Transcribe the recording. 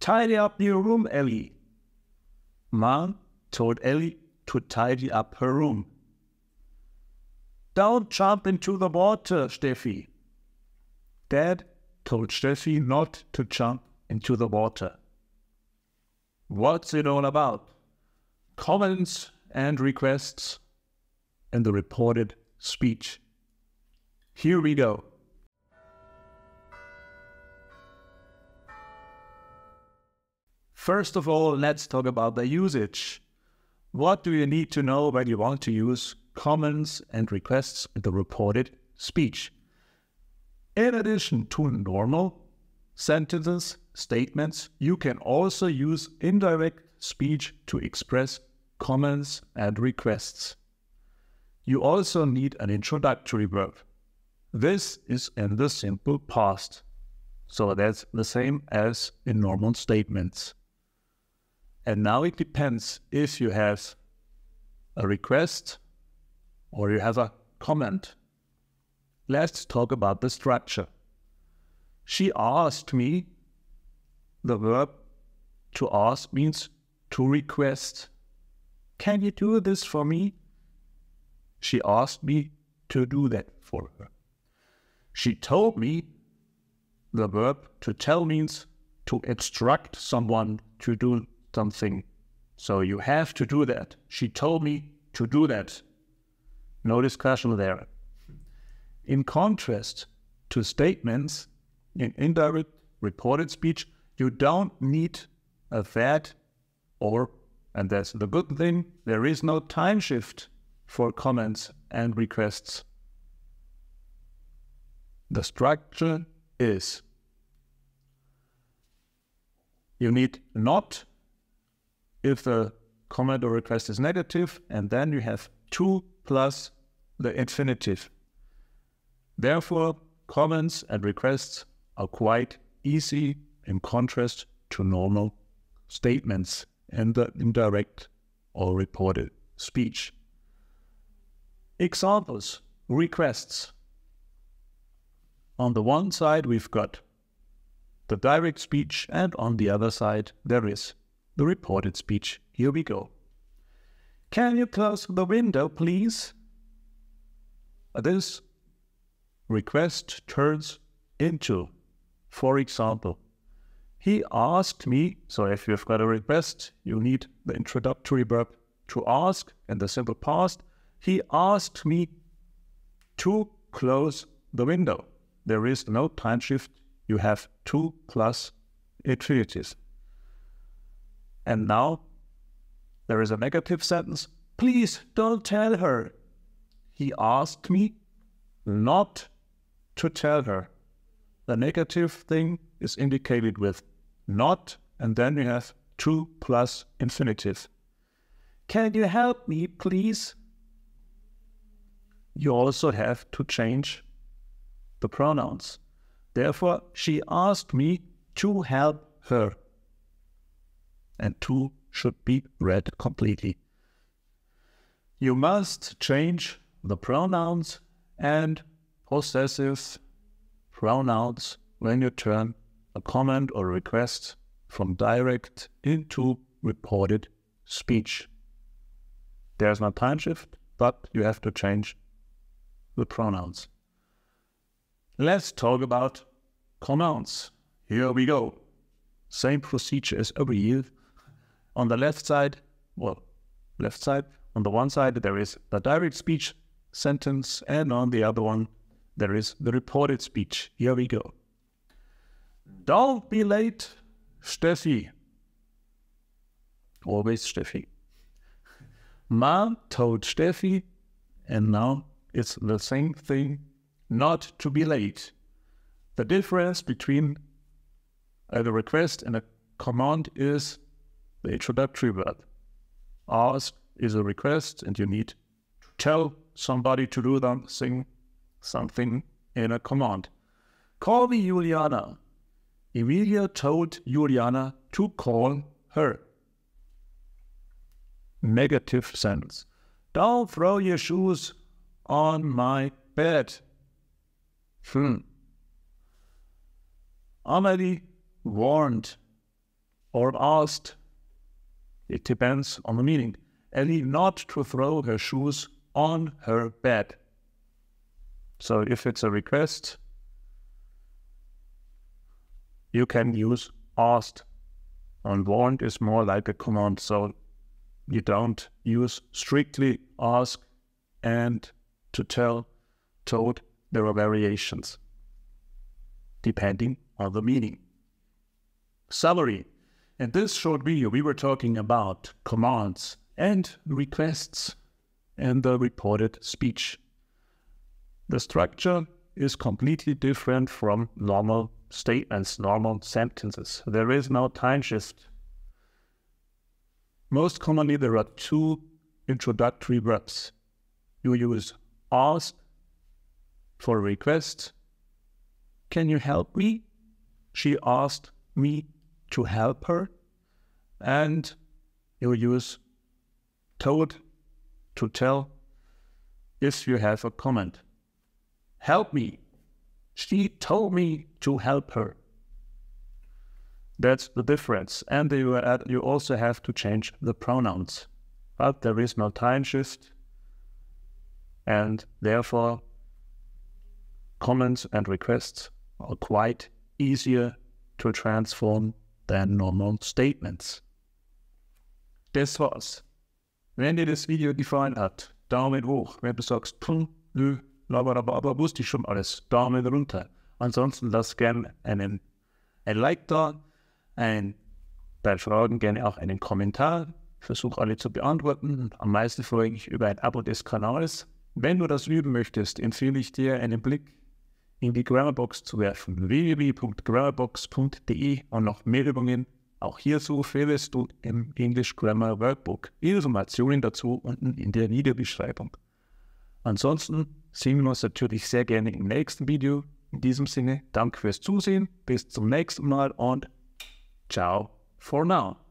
Tidy up your room, Ellie. Mom told Ellie to tidy up her room. Don't jump into the water, Steffi. Dad told Steffi not to jump into the water. What's it all about? Comments and requests in the reported speech. Here we go. First of all, let's talk about the usage. What do you need to know when you want to use comments and requests in the reported speech? In addition to normal sentences, statements, you can also use indirect speech to express comments and requests. You also need an introductory verb. This is in the simple past, so that's the same as in normal statements. And now it depends if you have a request or you have a comment. Let's talk about the structure. She asked me. The verb to ask means to request. Can you do this for me? She asked me to do that for her. She told me. The verb to tell means to instruct someone to do something. So you have to do that. She told me to do that. No discussion there. In contrast to statements in indirect reported speech, you don't need a that or, and that's the good thing, there is no time shift for comments and requests. The structure is you need not if the comment or request is negative, and then you have to plus the infinitive. Therefore, comments and requests are quite easy in contrast to normal statements in the indirect or reported speech. Examples, requests. On the one side, we've got the direct speech, and on the other side, there is the reported speech. Here we go. Can you close the window, please? This request turns into, for example, he asked me, so if you've got a request, you need the introductory verb to ask in the simple past. He asked me to close the window. There is no time shift. You have to plus infinitive. And now there is a negative sentence. Please don't tell her. He asked me not to tell her. The negative thing is indicated with not, and then you have to plus infinitive. Can you help me, please? You also have to change the pronouns. Therefore, she asked me to help her. And to should be read completely. You must change the pronouns and possessive pronouns when you turn a comment or request from direct into reported speech. There's no time shift, but you have to change the pronouns. Let's talk about commands. Here we go. Same procedure as every year. On the left side, on the one side there is the direct speech sentence, and on the other one there is the reported speech. Here we go. Don't be late, Steffi. Always Steffi. Mom told Steffi, and now it's the same thing, not to be late. The difference between the request and a command is the introductory verb. Ask is a request, and you need to tell somebody to do something in a command. Call me Juliana. Emilia told Juliana to call her. Negative sentence. Don't throw your shoes on my bed. Amelie warned or asked. It depends on the meaning. Ellie not to throw her shoes on her bed. So if it's a request, you can use asked. And warned is more like a command, so you don't use strictly ask and to tell, told. There are variations depending on the meaning. Summary. In this short video, we were talking about commands and requests in the reported speech. The structure is completely different from normal statements, normal sentences. There is no time shift. Most commonly, there are two introductory verbs. You use ask for a request. Can you help me? She asked me to help her. And you use told to tell if you have a comment. Help me. She told me to help her. That's the difference. And you also have to change the pronouns. But there is no time shift. And therefore, comments and requests are quite easier to transform than normal statements. Das war's. Wenn dir das Video gefallen hat, Daumen hoch. Wenn du sagst, nö, aber wusste ich schon alles, Daumen runter. Ansonsten lass gerne ein Like da, bei Fragen gerne auch einen Kommentar. Versuche alle zu beantworten. Am meisten freue ich mich über ein Abo des Kanals. Wenn du das üben möchtest, empfehle ich dir, einen Blick in die Grammarbox zu werfen. www.grammarbox.de und noch mehr Übungen. Auch hierzu findest du im English Grammar Workbook Informationen dazu unten in der Videobeschreibung. Ansonsten sehen wir uns natürlich sehr gerne im nächsten Video. In diesem Sinne, danke fürs Zusehen, bis zum nächsten Mal und ciao for now.